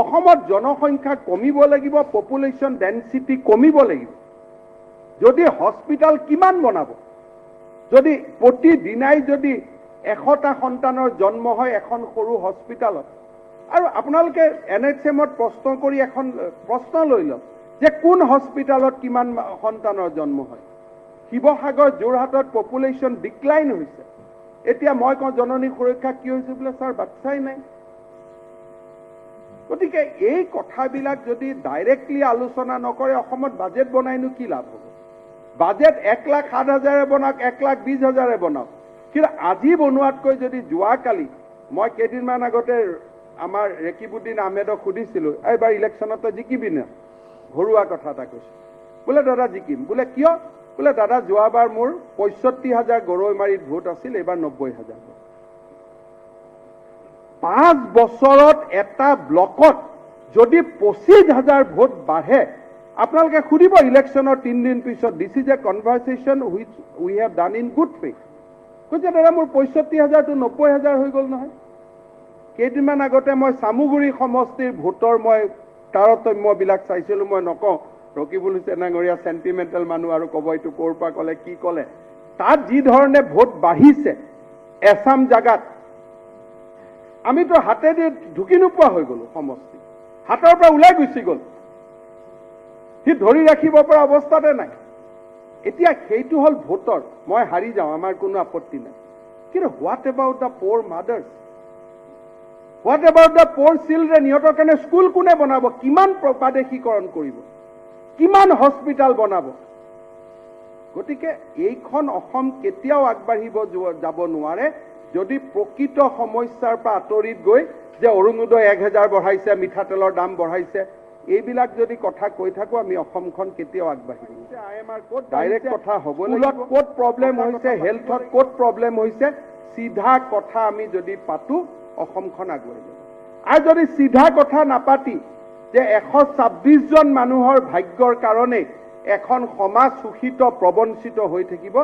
অসমত জনসংখ্যা কমিব লাগিব, পপুলেশ্যন ডেন্সিটি কমিব লাগিব। যদি হস্পিটাল কিমান বনাব? যদি প্ৰতিদিনাই যদি 100টা সন্তানৰ জন্ম হয় এখন সৰু হস্পিটালত, আৰু আপোনালোকে NHM-ত প্ৰশ্ন কৰি এখন প্ৰশ্ন লৈ লওক যে কোন হস্পিটালত কিমান সন্তানৰ জন্ম হয়। শিৱসাগৰ, যোৰহাটত পপুলেশ্যন ডিক্লাইন হৈছে। এতিয়া মই কওঁ জননী সুৰক্ষা কি হৈছে বোলে ছাৰ বাচ্চাই নাই। গতিকে এই কথাবিলাক যদি ডাইৰেক্টলি আলোচনা নকৰে অসমত বাজেট বনাইনো কি লাভ হ'ব? বাজেট 1,07,000 বনাওক, 1,20,000 বনাওক, কিন্তু আজি বনোৱাতকৈ যদি যোৱাকালি মই কেইদিনমান আগতে আমাৰ ৰেকিবুদ্দিন আহমেদক সুধিছিলোঁ, এইবাৰ ইলেকশ্যনতে জিকিবি না? ঘৰুৱা কথা এটা কৈছোঁ। বোলে দাদা জিকিম। বোলে কিয়? বোলে দাদা যোৱাবাৰ মোৰ 65,000 গৰৈমাৰীত ভোট আছিল, এইবাৰ 90,000 ভোট। 5 বছৰত এটা ব্লকত যদি 25,000 ভোট বাঢ়ে, আপোনালোকে সুধিব ইলেকশ্যনৰ 3 দিন পিছত, this is a conversation which we have done in good faith. কৈছে দাদা মোৰ 65,000টো 90,000 হৈ গ'ল নহয়। কেইদিনমান আগতে মই চামুগুৰি সমষ্টিৰ ভোটৰ মই তাৰতম্যবিলাক চাইছিলোঁ। মই নকওঁ, ৰকিবুল হুছেইন ডাঙৰীয়া চেণ্টিমেণ্টেল মানুহ আৰু ক'ব এইটো ক'ৰ পৰা ক'লে কি ক'লে। তাত যি ধৰণে ভোট বাঢ়িছে এছাম জাগাত, আমিতো হাতেদি ঢুকি নোপোৱা হৈ গ'লো। সমষ্টি হাতৰ পৰা ওলাই গুচি গ'ল, সি ধৰি ৰাখিব পৰা অৱস্থাতে নাই। এতিয়া সেইটো হ'ল ভোটৰ, মই হাৰি যাওঁ, আমাৰ কোনো আপত্তি নাই। কিন্তু what about the poor mothers? What about the poor children? ইহঁতৰ কাৰণে স্কুল কোনে বনাব? কিমান প্ৰাদেশিকৰণ কৰিব? কিমান হস্পিটাল বনাব? গতিকে এইখন অসম কেতিয়াও আগবাঢ়িব যাব নোৱাৰে যদি প্ৰকৃত সমস্যাৰ পৰা আঁতৰিত গৈ যে অৰুণোদয় 1,000 বঢ়াইছে, মিঠাতেলৰ দাম বঢ়াইছে, এইবিলাক যদি কথা কৈ থাকো আমি অসমখন কেতিয়াও আগবাঢ়িব। IMR ক'ত ডাইৰেক্ট কথা হ'ব লাগিব, ক'ত প্ৰব্লেম হৈছে, হেল্থত ক'ত প্ৰব্লেম হৈছে, চিধা কথা আমি যদি পাতো অসমখন আগুৱাই যাব। আৰু যদি চিধা কথা নাপাতি যে 126 জন মানুহৰ ভাগ্যৰ কাৰণে এখন সমাজ শোষিত প্ৰবঞ্চিত হৈ থাকিব,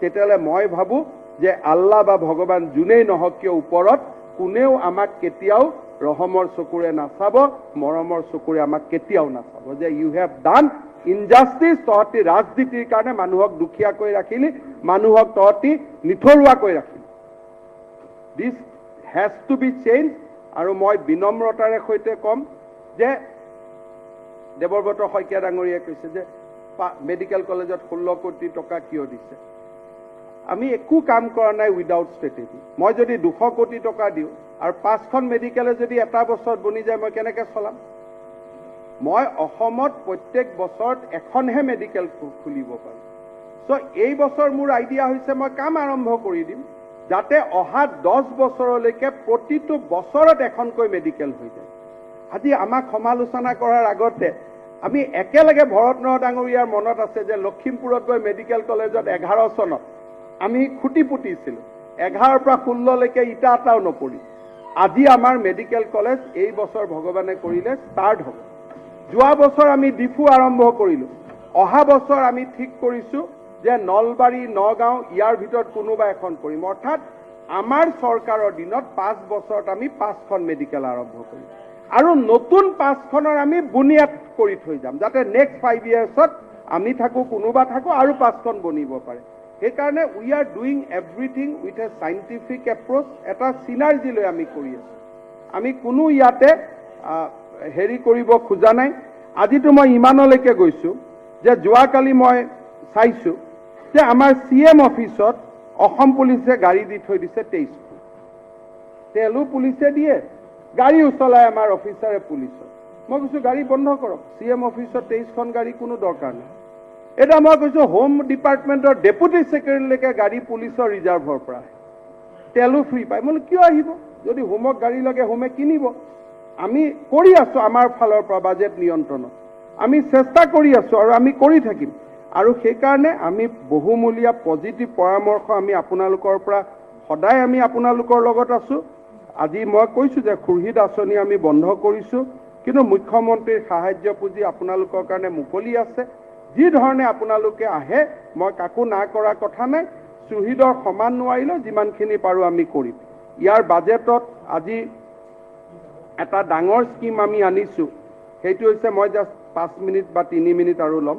তেতিয়াহ'লে মই ভাবোঁ যে আল্লাহ বা ভগৱান যোনেই নহওক কিয় ওপৰত কোনেও আমাক কেতিয়াও ৰহমৰ চকুৰে নাচাব, মৰমৰ চকুৰে আমাক কেতিয়াও নাচাব যে ইউ হেভ ডান ইনজাষ্টিছ। তহঁতি ৰাজনীতিৰ কাৰণে মানুহক দুখীয়া কৰি ৰাখিলি, মানুহক তহঁতি নিথৰুৱা কৰি ৰাখিলি। দিছ হেজ টু বি চেঞ্জ। আৰু মই বিনম্ৰতাৰে সৈতে ক'ম যে দেৱব্ৰত শইকীয়া ডাঙৰীয়াই কৈছে যে মেডিকেল কলেজত 16 কোটি টকা কিয় দিছে? আমি একো কাম কৰা নাই উইদাউট ষ্ট্ৰেটেজি। মই যদি 200 কোটি টকা দিওঁ আৰু 5খন মেডিকেলে যদি এটা বছৰত বনি যায়, মই কেনেকৈ চলাম? মই অসমত প্ৰত্যেক বছৰত এখনহে মেডিকেল খুলিব পাৰোঁ। চ' এই বছৰ মোৰ আইডিয়া হৈছে মই কাম আৰম্ভ কৰি দিম যাতে অহা 10 বছৰলৈকে প্ৰতিটো বছৰত এখনকৈ মেডিকেল হৈ যায়। আজি আমাক সমালোচনা কৰাৰ আগতে আমি একেলগে ভৰতনৰহ ডাঙৰীয়াৰ মনত আছে যে লখিমপুৰত গৈ মেডিকেল কলেজত 11 চনত আমি খুঁটি পুতিছিলোঁ, 11ৰ পৰা 16লৈকে ইটা এটাও নপৰি। আজি আমাৰ মেডিকেল কলেজ এই বছৰ ভগৱানে কৰিলে ষ্টাৰ্ট হ'ব। যোৱা বছৰ আমি ডিফু আৰম্ভ কৰিলোঁ, অহা বছৰ আমি ঠিক কৰিছোঁ যে নলবাৰী, নগাঁও ইয়াৰ ভিতৰত কোনোবা এখন কৰিম। অৰ্থাৎ আমাৰ চৰকাৰৰ দিনত 5 বছৰত আমি 5খন মেডিকেল আৰম্ভ কৰিম আৰু নতুন 5খনৰ আমি বুনিয়াদ কৰি থৈ যাম যাতে নেক্সট 5 ইয়াৰ্ছত আমি থাকোঁ, কোনোবা থাকোঁ আৰু 5খন বনিব পাৰে। সেইকাৰণে we are doing everything with a scientific approach, এটা চিনাৰ্জি লৈ আমি কৰি আছোঁ। আমি কোনো ইয়াতে হেৰি কৰিব খোজা নাই। আজিতো মই ইমানলৈকে গৈছোঁ যে যোৱাকালি মই চাইছোঁ যে আমাৰ CM অফিচত অসম পুলিচে গাড়ী দি থৈ দিছে 23খন। তেলো পুলিচে দিয়ে, গাড়ীও চলায় আমাৰ অফিচাৰে পুলিচত। মই কৈছোঁ গাড়ী বন্ধ কৰক, CM অফিচত 23খন গাড়ী কোনো দৰকাৰ নাই। এটা মই কৈছোঁ হোম ডিপাৰ্টমেণ্টৰ ডেপুটি ছেক্ৰেটাৰীলৈকে গাড়ী পুলিচৰ ৰিজাৰ্ভৰ পৰা তেলো ফ্ৰী পায়। মই কিয় আহিব? যদি হোমক গাড়ী লাগে হোমে কিনিব। আমি কৰি আছোঁ আমাৰ ফালৰ পৰা বাজেট নিয়ন্ত্ৰণত, আমি চেষ্টা কৰি আছোঁ আৰু আমি কৰি থাকিম। আৰু সেইকাৰণে আমি বহুমূলীয়া পজিটিভ পৰামৰ্শ আমি আপোনালোকৰ পৰা সদায় আমি আপোনালোকৰ লগত আছোঁ। আজি মই কৈছোঁ যে খুৰহিদ আঁচনি আমি বন্ধ কৰিছোঁ, কিন্তু মুখ্যমন্ত্ৰীৰ সাহায্য পুঁজি আপোনালোকৰ কাৰণে মুকলি আছে। যি ধৰণে আপোনালোকে আহে মই কাকো না কৰা কথা নাই। চুহিদৰ সমান নোৱাৰিলেও যিমানখিনি পাৰোঁ আমি কৰিম। ইয়াৰ বাজেটত আজি এটা ডাঙৰ স্কিম আমি আনিছোঁ, সেইটো হৈছে মই জাষ্ট 5 মিনিট বা 3 মিনিট আৰু ল'ম।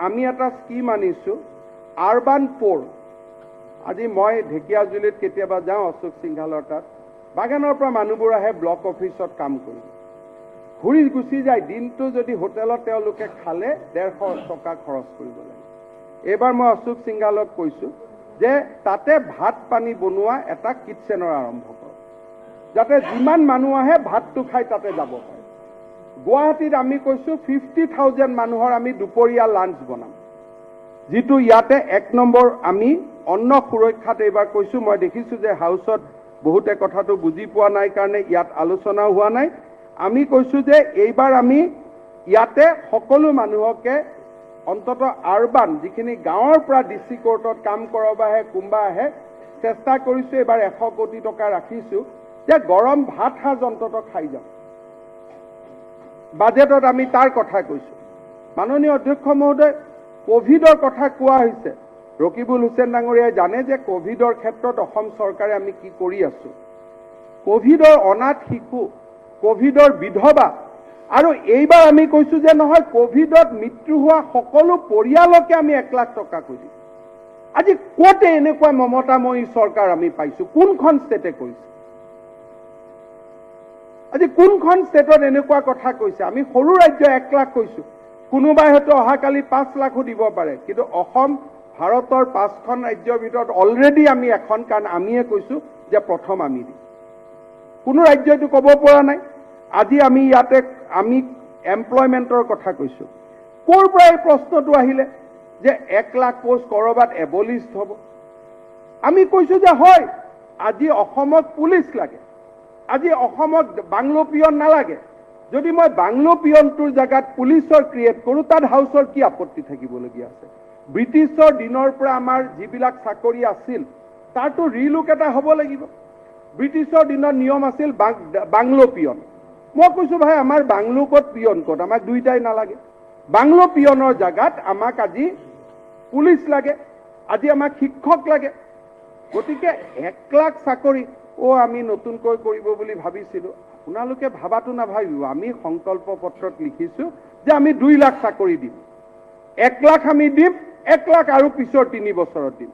আমি এটা স্কিম আনিছোঁ আৰবান পোৰ। আজি মই ঢেকিয়াজুলিত কেতিয়াবা যাওঁ অশোক সিংঘালৰ তাত, বাগানৰ পৰা মানুহবোৰ আহে ব্লক অফিচত কাম কৰি, ঘূৰি গুচি যায়। দিনটো যদি হোটেলত তেওঁলোকে খালে 150 টকা খৰচ কৰিব লাগে। এইবাৰ মই অশোক সিংঘালক কৈছোঁ যে তাতে ভাত পানী বনোৱা এটা কিটচেনৰ আৰম্ভ কৰক, যাতে যিমান মানুহ আহে ভাতটো খাই তাতে যাব পাৰে। গুৱাহাটীত আমি কৈছোঁ 50,000 মানুহৰ আমি দুপৰীয়া লাঞ্চ বনাম, যিটো ইয়াতে 1 নম্বৰ আমি অন্ন সুৰক্ষাত এইবাৰ কৈছোঁ। মই দেখিছোঁ যে হাউচত বহুতে কথাটো বুজি পোৱা নাই কাৰণে ইয়াত আলোচনা হোৱা নাই। আমি কৈছোঁ যে এইবাৰ আমি ইয়াতে সকলো মানুহকে অন্তত আৰবান যিখিনি গাঁৱৰ পৰা ডিচি কোৰ্টত কাম কৰাব আহে, কোনোবা আহে, চেষ্টা কৰিছোঁ এইবাৰ 100 কোটি টকা ৰাখিছোঁ যে গৰম ভাত সাজ অন্তত খাই যাম। বাজেটত আমি তাৰ কথা কৈছোঁ। মাননীয় অধ্যক্ষ মহোদয়, কোভিডৰ কথা কোৱা হৈছে। ৰকিবুল হুছেইন ডাঙৰীয়াই জানে যে কোভিডৰ ক্ষেত্ৰত অসম চৰকাৰে আমি কি কৰি আছোঁ। কোভিডৰ অনাথ শিশু, কোভিডৰ বিধৱা, আৰু এইবাৰ আমি কৈছোঁ যে নহয়, কোভিডত মৃত্যু হোৱা সকলো পৰিয়ালকে আমি 1 লাখ টকা কৰি দিম। আজি ক'তে এনেকুৱা মমতাময়ী চৰকাৰ আমি পাইছোঁ? কোনখন ষ্টেটে কৈছে? আজি কোনখন ষ্টেটত এনেকুৱা কথা কৈছে? আমি সৰু ৰাজ্য 1 লাখ কৈছোঁ, কোনোবাই হয়তো অহাকালি 5 লাখো দিব পাৰে, কিন্তু অসম ভাৰতৰ 5খন ৰাজ্যৰ ভিতৰত অলৰেডি আমি এখন, কাৰণ আমিয়ে কৈছোঁ যে প্ৰথম আমি দিম। কোনো ৰাজ্যইটো ক'ব পৰা নাই। আজি আমি ইয়াতে আমি এমপ্লয়মেণ্টৰ কথা কৈছোঁ। ক'ৰ পৰা এই প্ৰশ্নটো আহিলে যে 1 লাখ পোষ্ট ক'ৰবাত এবলিষ্ট হ'ব? আমি কৈছোঁ যে হয়, আজি অসমত পুলিচ লাগে, আজি অসমত বাংলো পিয়ন নালাগে। যদি মই বাংলো পিয়নটোৰ জেগাত পুলিচৰ ক্ৰিয়েট কৰোঁ, তাত হাউচৰ কি আপত্তি থাকিবলগীয়া আছে? ব্ৰিটিছৰ দিনৰ পৰা আমাৰ যিবিলাক চাকৰি আছিল তাৰতো ৰিলুক এটা হ'ব লাগিব। ব্ৰিটিছৰ দিনৰ নিয়ম আছিল বাংলো পিয়ন। মই কৈছোঁ ভাই, আমাৰ বাংলো ক'ত পিয়ন ক'ত? আমাক দুইটাই নালাগে। বাংলো পিয়নৰ জেগাত আমাক আজি পুলিচ লাগে, আজি আমাক শিক্ষক লাগে। গতিকে 1 লাখ চাকৰি আমি নতুনকৈ কৰিব বুলি ভাবিছিলোঁ। আপোনালোকে ভাবাটো নাভাবিব, আমি সংকল্প পত্ৰত লিখিছোঁ যে আমি 2 লাখ চাকৰি দিম। 1 লাখ আমি দিম, 1 লাখ আৰু পিছৰ 3 বছৰত দিম।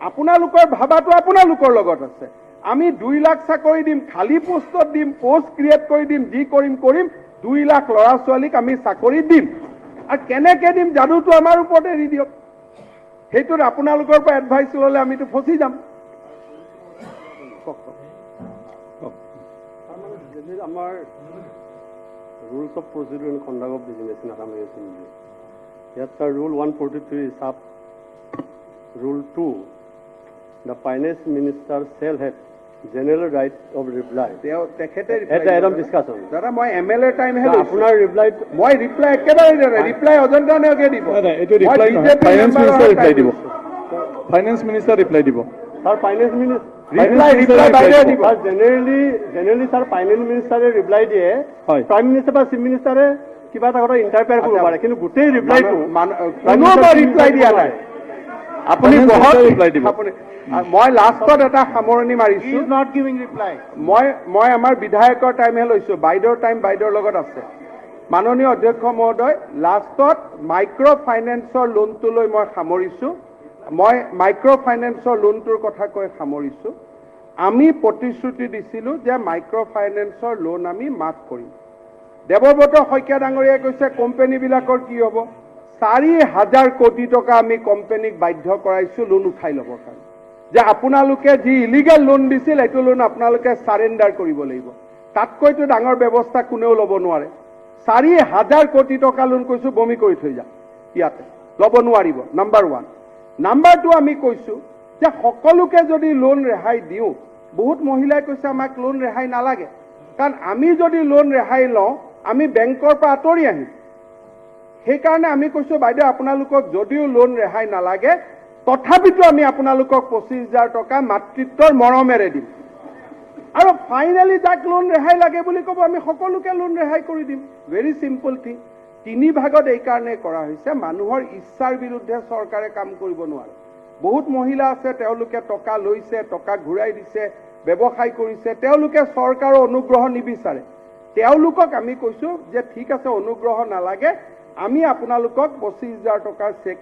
আপোনালোকৰ ভাবাটো আপোনালোকৰ লগত আছে। আমি 2 লাখ চাকৰি দিম, খালী পোষ্টত দিম, পোষ্ট ক্ৰিয়েট কৰি দিম, যি কৰিম কৰিম। 2 লাখ ল'ৰা ছোৱালীক আমি চাকৰি দিম, আৰু কেনেকৈ দিম যাদুটো আমাৰ ওপৰত এৰি দিয়ক। সেইটোত আপোনালোকৰ পৰা এডভাইচ ল'লে আমিতো ফচি যাম। আমাৰ rules of procedure and conduct of business in Assam Assembly. Yes, sir. Rule 143 is up. Rule 2. The finance minister shall have general right of reply. Item discussion. দাদা মই MLA টাইম হে লৈছোঁ। আপোনাৰ reply মই ৰিপ্লাই একেবাৰে reply Ajanta নেওকে দিব। এইটো reply নহয়, ফাইনেন্স মিনিষ্টাৰ ৰিপ্লাই দিব। ফাইনেন্স মিনিষ্টাৰ ৰিপ্লাই দিব। sir, finance minister ৰিপ্লাই বাইৰে দিব। sir, generally sir, finance minister reply দিয়ে। হয়। Prime minister বা chief minister কিবা এটা কথা ইন্টাৰফেয়াৰ কৰিব পাৰে, কিন্তু গোটেই ৰিপ্লাইটো কোনোবা ৰিপ্লাই দিয়া নাই। আপুনি Finance বহক, minister reply দিব। মই লাষ্টত এটা সামৰণি মাৰিছোঁ। not giving reply. মই আমাৰ বিধায়কৰ টাইমহে লৈছোঁ, বাইদেউৰ টাইম বাইদেউৰ লগত আছে। মাননীয় অধ্যক্ষ মহোদয়, লাষ্টত মাইক্ৰ' ফাইনেন্সৰ লোনটো লৈ মই সামৰিছোঁ। মই মাইক্ৰ' ফাইনেন্সৰ লোনটোৰ কথা কৈ সামৰিছোঁ। আমি প্ৰতিশ্ৰুতি দিছিলোঁ যে মাইক্ৰ' ফাইনেন্সৰ লোন আমি মাফ কৰিম। দেৱব্ৰত শইকীয়া ডাঙৰীয়াই কৈছে কোম্পানীবিলাকৰ কি হ'ব? 4,000 কোটি টকা আমি কোম্পানীক বাধ্য কৰাইছোঁ লোন উঠাই ল'বৰ কাৰণে, যে আপোনালোকে যি ইলিগেল লোন দিছিল এইটো লোন আপোনালোকে চাৰেণ্ডাৰ কৰিব লাগিব। তাতকৈতো ডাঙৰ ব্যৱস্থা কোনেও ল'ব নোৱাৰে। 4,000 কোটি টকা লোন কৈছোঁ বমি কৰি থৈ যাম, ইয়াতে ল'ব নোৱাৰিব। নাম্বাৰ 1। নাম্বাৰ 2, আমি কৈছোঁ যে সকলোকে যদি লোন ৰেহাই দিওঁ, বহুত মহিলাই কৈছে আমাক লোন ৰেহাই নালাগে, কাৰণ আমি যদি লোন ৰেহাই লওঁ আমি বেংকৰ পৰা আঁতৰি আহিম। সেইকাৰণে আমি কৈছোঁ বাইদেউ আপোনালোকক যদিও লোন ৰেহাই নালাগে, তথাপিতো আমি আপোনালোকক 25,000 টকা মাতৃত্বৰ মৰমেৰে দিম। আৰু ফাইনেলি যাক লোন ৰেহাই লাগে বুলি ক'ব, আমি সকলোকে লোন ৰেহাই কৰি দিম। Very simple thing. 3 ভাগত এইকাৰণে কৰা হৈছে, মানুহৰ ইচ্ছাৰ বিৰুদ্ধে চৰকাৰে কাম কৰিব নোৱাৰে। বহুত মহিলা আছে, তেওঁলোকে টকা লৈছে, টকা ঘূৰাই দিছে, ব্যৱসায় কৰিছে, তেওঁলোকে চৰকাৰৰ অনুগ্ৰহ নিবিচাৰে। তেওঁলোকক আমি কৈছো যে ঠিক আছে অনুগ্ৰহ নালাগে আমি আপোনালোকক 25,000 টকাৰ চেক